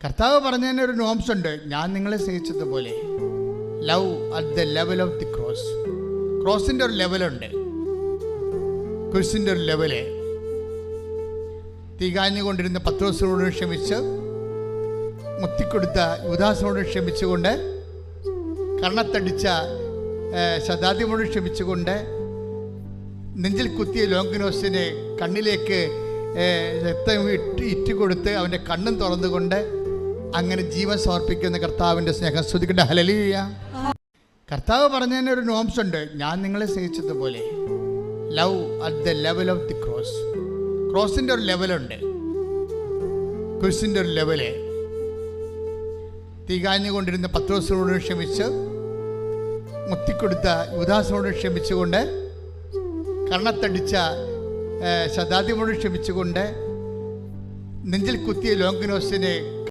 കർത്താവ് പറഞ്ഞതിന് ഒരു നോംസ് ഉണ്ട്. ഞാൻ നിങ്ങളെ സ്നേഹിച്ചതുപോലെ. Love at the level of the cross. ക്രോസിൻ്റെ ഒരു ലെവലുണ്ട്, കുരിശിൻ്റെ ഒരു ലെവല്. തീകാഞ്ഞുകൊണ്ടിരുന്ന പത്രോസിനോട് ക്ഷമിച്ച്, മുത്തിക്കൊടുത്ത യൂദാസിനോട് ക്ഷമിച്ചുകൊണ്ട്, കർണത്തടിച്ച ശതാധിപനോട് ക്ഷമിച്ചുകൊണ്ട്, നെഞ്ചിൽ കുത്തിയ ലോങ്കിനോസിനെ കണ്ണിലേക്ക് രക്തം ഇറ്റുകൊടുത്ത് അവൻ്റെ കണ്ണും തുറന്നുകൊണ്ട് അങ്ങനെ ജീവൻ സമർപ്പിക്കുന്ന കർത്താവിൻ്റെ സ്നേഹം സ്തുതിക്കട്ടെ. ഹല്ലേലൂയ. കർത്താവ് പറഞ്ഞതിന് ഒരു നോംസ് ഉണ്ട്. ഞാൻ നിങ്ങളെ സ്നേഹിച്ചതുപോലെ. Love at the level of the cross. ക്രോസിൻ്റെ ഒരു ലെവലുണ്ട്, കുരിശിൻ്റെ ഒരു ലെവല്. തീകാഞ്ഞുകൊണ്ടിരുന്ന പത്രോസിനോട് ക്ഷമിച്ച്, മുത്തിക്കൊടുത്ത യൂദാസിനോട് ക്ഷമിച്ചുകൊണ്ട്, കർണത്തടിച്ച ശതാധിപനോട് ക്ഷമിച്ചുകൊണ്ട്, നെഞ്ചിൽ കുത്തിയ ലോങ്കിനോസിനെ